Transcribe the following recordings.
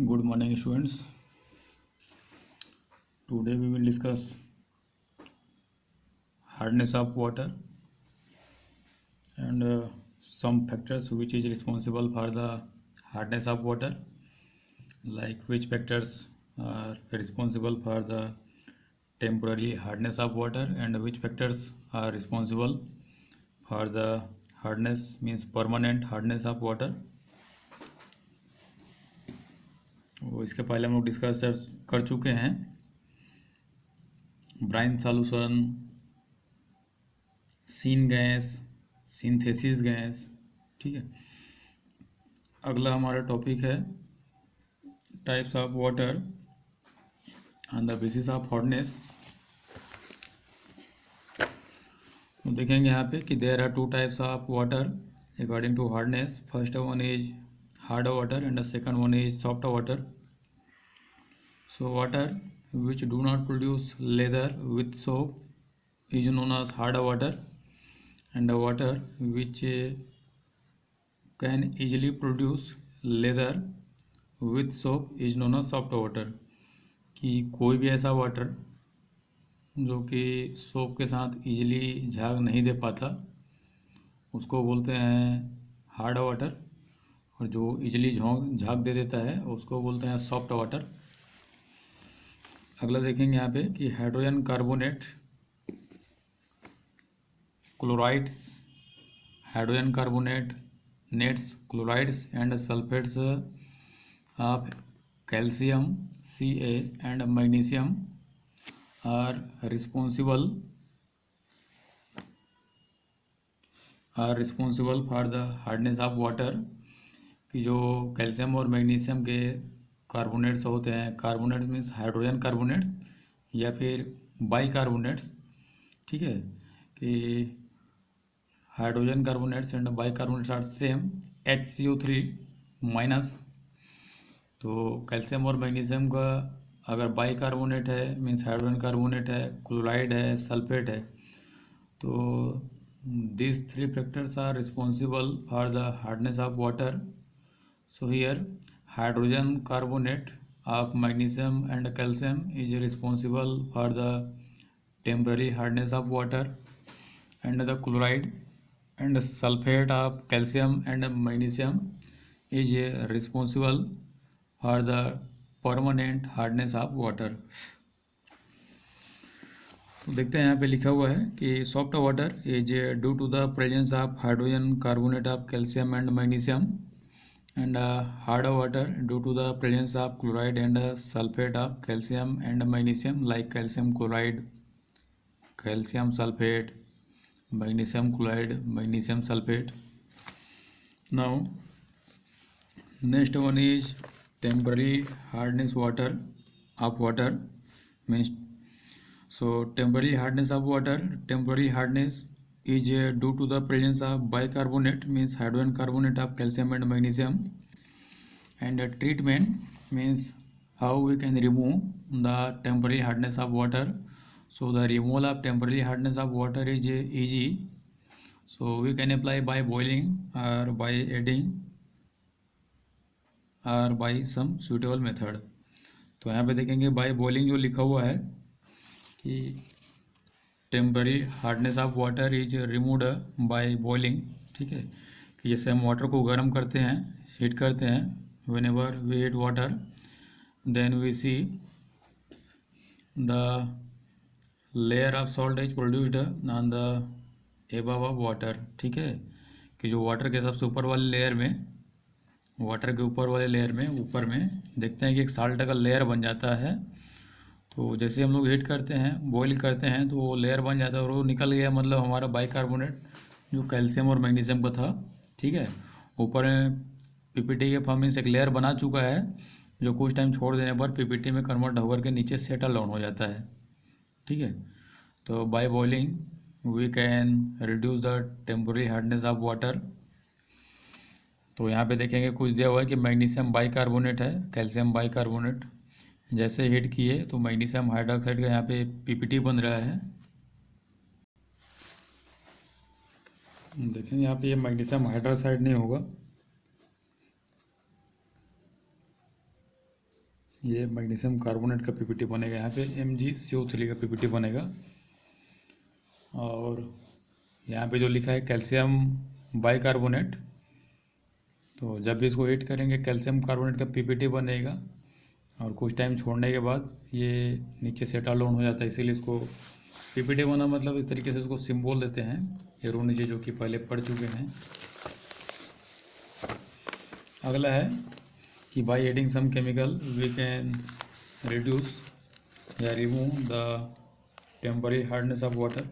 Good morning, students. Today we will discuss hardness of water and some factors which is responsible for the hardness of water, like which factors are responsible for the temporary hardness of water and which factors are responsible for the hardness means permanent hardness of water. वो इसके पहले हम लोग discuss कर चुके हैं brine solution, syngas, synthesis gas. ठीक है, अगला हमारा टॉपिक है types of water on the basis of hardness. तो देखेंगे यहाँ पे कि there are two types of water according to hardness. First one is hard water and the second one is soft water. So water which do not produce leather with soap is known as hard water, and the water which can easily produce leather with soap is known as soft water। कि कोई भी ऐसा water जो कि soap के साथ easily झाग नहीं दे पाता उसको बोलते हैं हार्ड वाटर, और जो इजीली झाग दे देता है उसको बोलते हैं सॉफ्ट वाटर। अगला देखेंगे यहाँ पे कि hydrogen carbonate, chlorides, hydrogen carbonate, नेट्स, chlorides and sulphates of calcium Ca and magnesium are responsible for the hardness of water. कि जो कैल्शियम और मैग्नीशियम के कार्बोनेट्स होते हैं, कार्बोनेट्स मीन्स हाइड्रोजन कार्बोनेट्स या फिर बाई कार्बोनेट्स। ठीक है, कि hydrogen carbonates and bicarbonates are same, HCO3 माइनस। तो कैल्शियम और मैग्नीशियम का अगर बाई कार्बोनेट है मीन्स हाइड्रोजन कार्बोनेट है, क्लोराइड है, सल्फेट है, तो these three factors are responsible for the hardness of water. So here hydrogen carbonate of magnesium and calcium is responsible for the temporary hardness of water, and the chloride and sulfate of calcium and magnesium is responsible for the permanent hardness of water। तो देखते हैं यहाँ पे लिखा हुआ है कि soft water is due to the presence of hydrogen carbonate of calcium and magnesium, and hard water due to the presence of chloride and sulfate of calcium and magnesium, like calcium chloride, calcium sulfate, magnesium chloride, magnesium sulfate। Now next one is temporary hardness water of water means, so temporary hardness of water, temporary hardness is due to the presence of bicarbonate means hydrogen carbonate of calcium and magnesium, and treatment means how we can remove the temporary hardness of water। So the removal of temporary hardness of water is easy, so we can apply by boiling or by adding or by some suitable method। तो यहाँ पे देखेंगे by boiling जो लिखा हुआ है कि temporary hardness of water is removed by boiling. ठीक है, कि जैसे हम वाटर को गर्म करते हैं, हीट करते हैं, when ever we heat water then we see the layer of salt is produced on the above of water. ठीक है, कि जो वाटर के सबसे ऊपर वाले लेयर में, वाटर के ऊपर वाले लेयर में ऊपर में देखते हैं कि एक साल्ट का लेयर बन जाता है। तो जैसे हम लोग हीट करते हैं, बॉईल करते हैं, तो वो लेयर बन जाता है और वो निकल गया, मतलब हमारा बाइकार्बोनेट जो कैल्शियम और मैग्नीशियम का था। ठीक है, ऊपर में पीपीटी के फॉर्म में से एक लेयर बना चुका है जो कुछ टाइम छोड़ देने पर पीपीटी में कन्वर्ट होकर के नीचे सेटल डाउन हो जाता है। ठीक है, तो by boiling we can reduce the temporary hardness of water. तो यहाँ पे देखेंगे कुछ दिया हुआ है कि मैग्नीशियम बाइकार्बोनेट है, कैल्शियम बाइकार्बोनेट, जैसे हीट किए तो मैग्नीशियम हाइड्रोक्साइड का यहाँ पे पीपीटी बन रहा है। देखें यहाँ पे ये मैग्नीशियम हाइड्रोक्साइड नहीं होगा, ये मैग्नीशियम कार्बोनेट का पीपीटी बनेगा, यहाँ पे MgCO3 का पीपीटी बनेगा। और यहाँ पे जो लिखा है कैल्शियम बाइकार्बोनेट, तो जब भी इसको हीट करेंगे कैल्शियम कार्बोनेट का पीपीटी बनेगा। और कुछ टाइम छोड़ने के बाद ये नीचे सेटल डाउन हो जाता है, इसीलिए इसको पीपीटी बना मतलब इस तरीके से इसको सिंबल देते हैं एरो नीचे, जो कि पहले पढ़ चुके हैं। अगला है कि by adding some chemical we can reduce या remove the temporary hardness of water.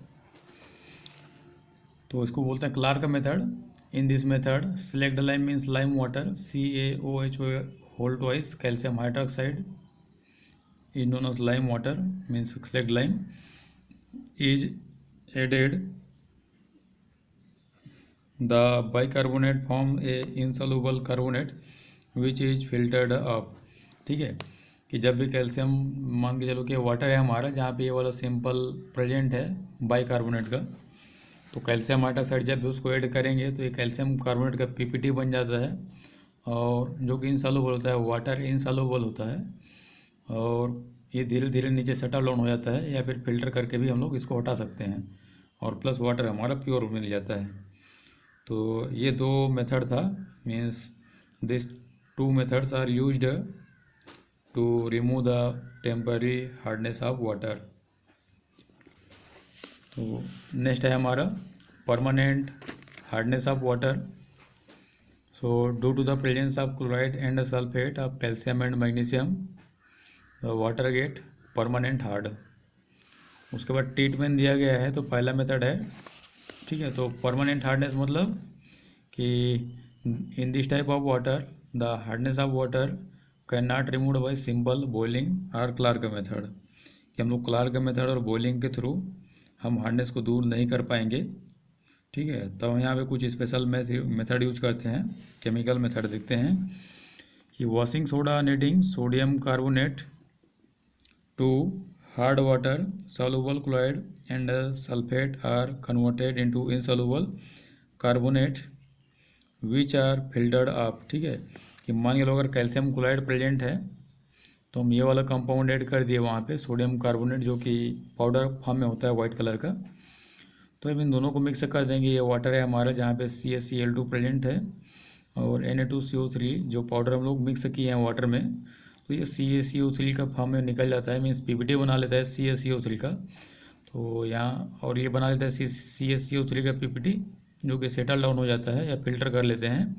तो इसको बोलते हैं Clark method. In this method slaked lime means lime water CaOH whole twice calcium hydroxide is known as lime water, means select lime is added, the bicarbonate form a insoluble carbonate which is filtered up। ठीक है, कि जब भी calcium मान के चलो कि water है हमारा, जहाँ पे ये वाला सिंपल प्रेजेंट है बाइकार्बोनेट का, तो कैल्शियम हाइड्रोक्साइड जब भी उसको ऐड करेंगे तो ये कैल्शियम कार्बोनेट का पीपीटी बन जाता है, और जो कि इनसॉल्युबल होता है, वाटर इनसॉल्युबल होता है, और ये धीरे धीरे नीचे सेटल डाउन हो जाता है, या फिर फिल्टर करके भी हम लोग इसको हटा सकते हैं, और प्लस वाटर हमारा प्योर मिल जाता है। तो ये दो मेथड था, means this two methods are used to remove the temporary hardness of water. तो नेक्स्ट है हमारा permanent hardness of water. So due to the presence of chloride and sulphate of calcium and magnesium water get permanent hard. उसके बाद treatment दिया गया है, तो पहला मेथड है, ठीक है, तो परमानेंट हार्डनेस मतलब कि in this type of water the hardness of water can not remove by simple boiling और क्लार्क मेथड, कि हम लोग क्लार्क मेथड और बॉइलिंग के थ्रू हम हार्डनेस को दूर नहीं कर पाएंगे। ठीक है, तो यहाँ पे कुछ स्पेशल मेथड यूज करते हैं, केमिकल मेथड देखते हैं कि washing soda needing sodium carbonate to hard water soluble chloride and sulfate are converted into insoluble carbonate which are filtered up। ठीक है, कि मान के लो अगर कैल्शियम क्लोराइड प्रेजेंट है तो हम ये वाला कंपाउंड ऐड कर दिए वहाँ पे, सोडियम कार्बोनेट, जो कि पाउडर फॉर्म में होता है वाइट कलर का। तो अब इन दोनों को मिक्स कर देंगे। ये वाटर है हमारा जहाँ पे CaCl2 प्रेजेंट है, और Na2CO3 जो पाउडर हम लोग मिक्स किए हैं वाटर में, तो ये CaCO3 का फॉर्म में निकल जाता है, मीन्स पीपीटी बना लेता है CaCO3 का। तो यहाँ और ये बना लेता है CaCO3 का पीपीटी, जो कि सेटल डाउन हो जाता है या फिल्टर कर लेते हैं,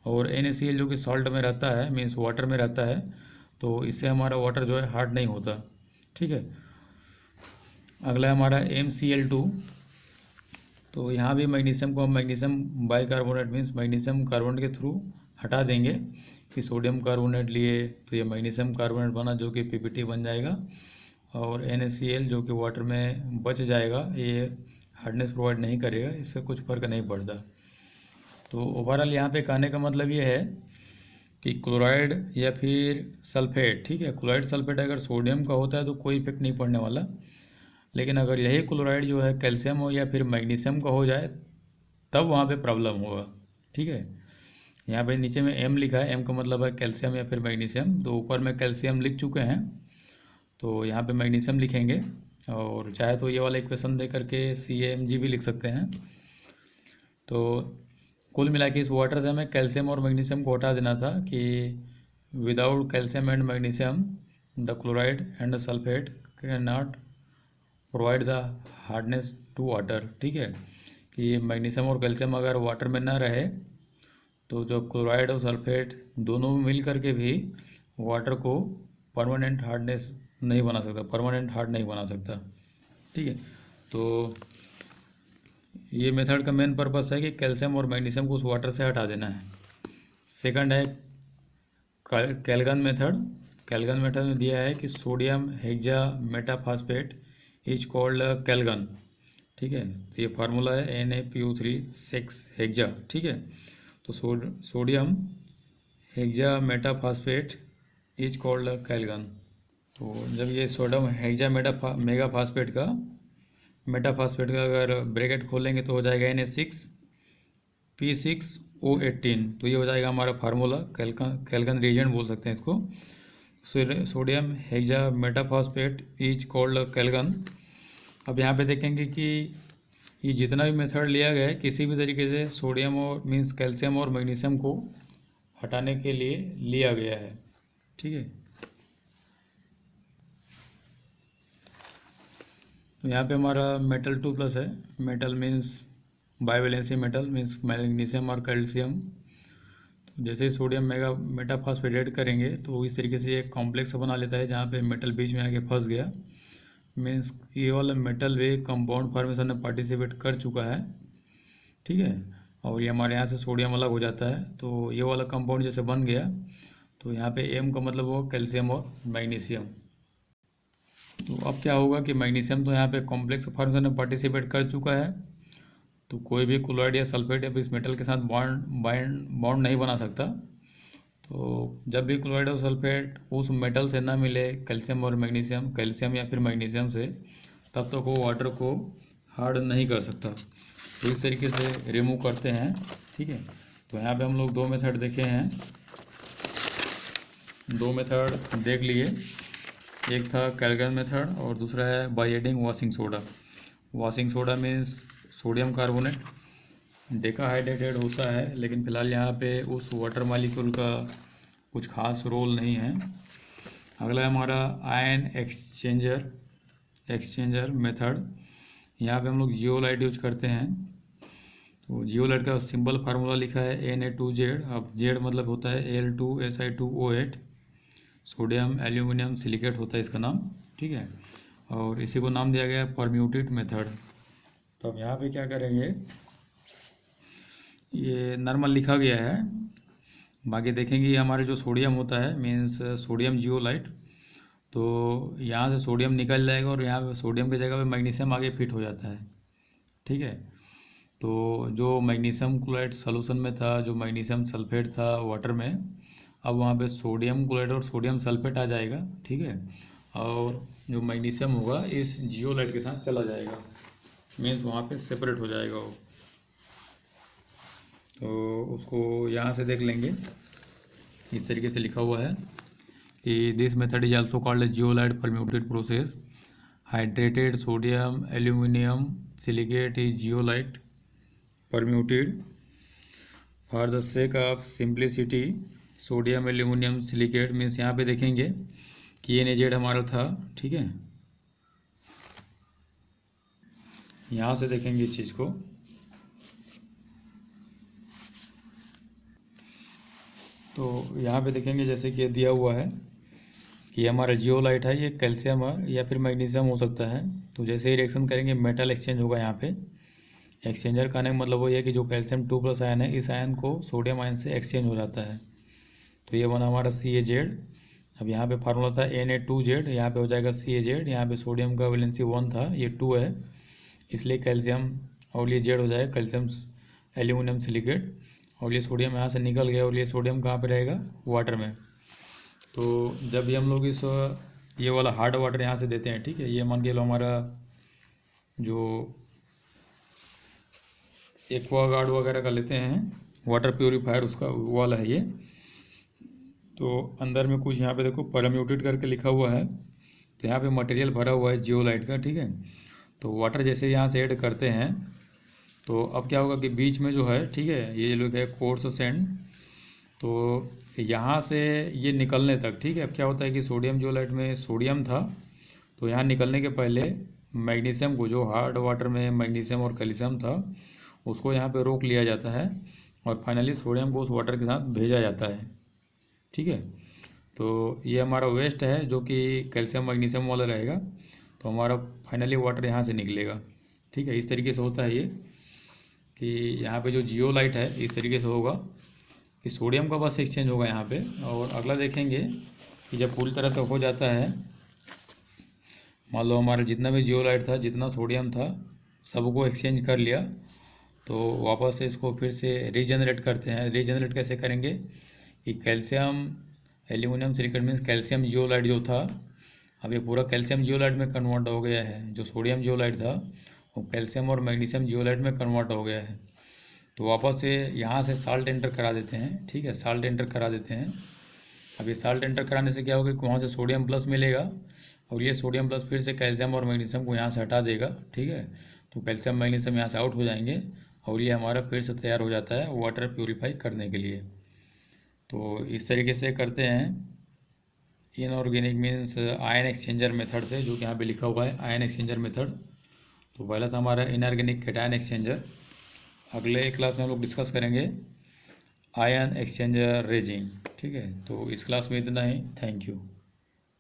और NaCl जो कि सॉल्ट में रहता है, मीन्स वाटर में रहता है, तो इससे हमारा वाटर जो है हार्ड नहीं होता। ठीक है, अगला है हमारा MCl2। तो यहाँ भी मैग्नीशियम को हम magnesium bicarbonate means magnesium carbonate के थ्रू हटा देंगे, कि सोडियम कार्बोनेट लिए तो ये मैग्नीशियम कार्बोनेट बना, जो कि पीपीटी बन जाएगा, और NaCl जो कि वाटर में बच जाएगा, ये हार्डनेस प्रोवाइड नहीं करेगा, इससे कुछ फर्क नहीं पड़ता। तो ओवरऑल यहाँ पे कहने का मतलब ये है कि क्लोराइड या फिर सल्फेट, ठीक है, क्लोराइड सल्फेट अगर सोडियम का होता है तो कोई इफेक्ट नहीं पड़ने वाला, लेकिन अगर यही क्लोराइड जो है कैल्शियम हो या फिर मैग्नीशियम का हो जाए तब वहाँ पे प्रॉब्लम होगा। ठीक है, यहाँ पे नीचे में M लिखा है, M का मतलब है कैल्शियम या फिर मैग्नीशियम, तो ऊपर में कैल्शियम लिख चुके हैं, तो यहाँ पे मैग्नीशियम लिखेंगे, और चाहे तो ये वाला इक्वेशन दे करके CaMg भी लिख सकते हैं। तो कुल मिला के इस वाटर से हमें कैल्शियम और मैग्नीशियम को हटा देना था, कि without calcium and magnesium the chloride and the sulphate can not provide the hardness to water. ठीक है, कि मैग्नीशियम और कैल्शियम अगर वाटर में ना रहे तो जो क्लोराइड और सल्फेट दोनों मिल करके भी वाटर को परमानेंट हार्डनेस नहीं बना सकता, परमानेंट हार्ड नहीं बना सकता। ठीक है, तो ये मेथड का मेन पर्पस है कि कैल्शियम और मैग्नीशियम को उस वाटर से हटा देना है। सेकंड है कैल्गन मेथड। कैल्गन मेथड में दिया है कि sodium hexametaphosphate is called कैल्गन। ठीक है, तो ये फार्मूला है Na2O3 हेक्सा। ठीक है, तो sodium hexametaphosphate is called कैल्गन। तो जब ये सोडियम हेक्सा मेगाफॉस्फेट का मेटाफॉस्फेट का अगर ब्रैकेट खोलेंगे तो हो जाएगा Na6P6O18, तो ये हो जाएगा हमारा फार्मूला, कैल्गन रिएजेंट बोल सकते हैं इसको। Sodium hexametaphosphate is called Calgon. अब यहाँ पे देखेंगे कि ये जितना भी मेथड लिया गया है किसी भी तरीके से सोडियम और मीन्स कैल्शियम और मैग्नीशियम को हटाने के लिए लिया गया है। ठीक है, तो यहाँ पे हमारा मेटल 2+ है। Metal means bivalency metal means magnesium और कैल्शियम। तो जैसे ही सोडियम मेटाफॉस्फेट ऐड करेंगे तो इस तरीके से एक कॉम्प्लेक्स बना लेता है जहाँ पे मेटल बीच में आके फंस गया। मीन्स ये वाला मेटल भी कंपाउंड फॉर्मेशन में पार्टिसिपेट कर चुका है। ठीक है, और ये हमारे यहाँ से सोडियम अलग हो जाता है तो ये वाला कंपाउंड जैसे बन गया तो यहाँ पे एम का मतलब हो कैल्शियम और मैग्नीशियम। तो अब क्या होगा कि मैग्नीशियम तो यहाँ पे कॉम्प्लेक्स फॉर्मेशन में पार्टिसिपेट कर चुका है, तो कोई भी क्लोराइड या सल्फेट या इस मेटल के साथ बॉन्ड नहीं बना सकता। तो जब भी क्लोराइड और सल्फेट उस मेटल से ना मिले कैल्शियम और मैग्नीशियम, कैल्शियम या फिर मैग्नीशियम से, तब तक वो वाटर को हार्ड नहीं कर सकता। तो इस तरीके से रिमूव करते हैं। ठीक है, तो यहाँ पे हम लोग दो मेथड देखे हैं, दो मेथड देख लिए। एक था कैल्गन मेथड और दूसरा है by adding washing soda. Washing soda means sodium carbonate decahydrated होता है, लेकिन फ़िलहाल यहाँ पे उस वाटर मॉलिक्यूल का कुछ खास रोल नहीं है। अगला है हमारा आयन एक्सचेंजर मेथड। यहाँ पे हम लोग जियोलाइट यूज करते हैं। तो जियोलाइट का सिंपल फार्मूला लिखा है Na2Z। अब जेड मतलब होता है Al2Si2O8। सोडियम एल्यूमिनियम सिलिकेट होता है इसका नाम। ठीक है, और इसी को नाम दिया गया परम्यूटेड मेथड। तो अब यहाँ पे क्या करेंगे, ये नॉर्मल लिखा गया है, बाकी देखेंगे हमारे जो सोडियम होता है मीन्स सोडियम जियोलाइट, तो यहाँ से सोडियम निकल जाएगा और यहाँ पे सोडियम की जगह पे मैग्नीशियम आगे फिट हो जाता है। ठीक है, तो जो मैग्नीशियम क्लोराइड सॉल्यूशन में था, जो मैग्नीशियम सल्फेट था वाटर में, अब वहाँ पे सोडियम क्लोराइड और सोडियम सल्फेट आ जाएगा। ठीक है, और जो मैग्नीशियम होगा इस जियोलाइट के साथ चला जाएगा, मीन्स वहाँ पे सेपरेट हो जाएगा वो। तो उसको यहाँ से देख लेंगे, इस तरीके से लिखा हुआ है कि this method is also called zeolite permutit process. Hydrated sodium aluminium silicate is zeolite permutit. For the sake of simplicity sodium aluminium silicate means यहाँ पे देखेंगे कि Na हमारा था। ठीक है, यहाँ से देखेंगे इस चीज़ को, तो यहाँ पे देखेंगे जैसे कि दिया हुआ है कि हमारा जियोलाइट है, ये कैल्शियम है या फिर मैग्नीशियम हो सकता है। तो जैसे ही रिएक्शन करेंगे मेटल एक्सचेंज होगा। यहाँ पे एक्सचेंजर का मतलब वो ये है कि जो कैल्शियम 2+ आयन है, इस आयन को सोडियम आयन से एक्सचेंज हो जाता है। तो ये बना हमारा CaZ। अब यहाँ पे फार्मूला था Na2Z, यहाँ पे हो जाएगा CaZ। यहाँ पे सोडियम का वैलेंसी 1 था, ये 2 है, इसलिए कैल्शियम, और ये जेड हो जाएगा कैल्शियम एल्यूमिनियम सिलिकेट, और ये सोडियम यहाँ से निकल गया और ये सोडियम कहाँ पे रहेगा, वाटर में। तो जब भी हम लोग इस ये वाला हार्ड वाटर यहाँ से देते हैं, ठीक है, ये मान के लो हमारा जो एक्वागार्ड वगैरह का लेते हैं वाटर प्योरीफायर, उसका वाला है ये। तो अंदर में कुछ यहाँ पे देखो परम्यूटेड करके लिखा हुआ है, तो यहाँ पे मटेरियल भरा हुआ है जियोलाइट का। ठीक है, तो वाटर जैसे यहाँ से ऐड करते हैं तो अब क्या होगा कि बीच में जो है, ठीक है, ये लोग है कोर्स सैंड, तो यहाँ से ये निकलने तक, ठीक है, अब क्या होता है कि सोडियम जियोलाइट में सोडियम था, तो यहाँ निकलने के पहले मैग्नीशियम को, जो हार्ड वाटर में मैग्नीशियम और कैल्शियम था, उसको यहाँ पे रोक लिया जाता है और फाइनली सोडियम को उस वाटर के साथ भेजा जाता है। ठीक है, तो ये हमारा वेस्ट है जो कि कैल्शियम मैग्नीशियम वाला रहेगा, तो हमारा फाइनली वाटर यहाँ से निकलेगा। ठीक है, इस तरीके से होता है ये कि यहाँ पे जो जियोलाइट है इस तरीके से होगा कि सोडियम का बस एक्सचेंज होगा यहाँ पे। और अगला देखेंगे कि जब पूरी तरह से हो जाता है, मान लो हमारा जितना भी जियोलाइट था, जितना सोडियम था, सबको एक्सचेंज कर लिया, तो वापस से इसको फिर से रीजनरेट करते हैं। रीजनरेट कैसे करेंगे कि calcium aluminium silicate means calcium zeolite जो था, अब ये पूरा कैल्शियम जियोलाइट में कन्वर्ट हो गया है। जो सोडियम जियोलाइट था वो कैल्शियम और मैग्नीशियम जियोलाइट में कन्वर्ट हो गया है, तो वापस से यहाँ से साल्ट एंटर करा देते हैं। ठीक है, साल्ट एंटर करा देते हैं अब ये साल्ट एंटर कराने से क्या होगा कि वहाँ से सोडियम प्लस मिलेगा और ये सोडियम प्लस फिर से कैल्शियम और मैग्नीशियम को यहाँ से हटा देगा, ठीक है। तो कैल्शियम मैग्नीशियम यहाँ से आउट हो जाएंगे और ये हमारा फिर से तैयार हो जाता है वाटर प्योरीफाई करने के लिए। तो इस तरीके से करते हैं inorganic means ion exchanger method से, जो कि यहाँ पे लिखा हुआ है आयन एक्सचेंजर मेथड। तो पहला था हमारा इनऑर्गेनिक कैटायन एक्सचेंजर। अगले क्लास में हम लोग डिस्कस करेंगे आयन एक्सचेंजर रेजिन, ठीक है। तो इस क्लास में इतना ही, थैंक यू।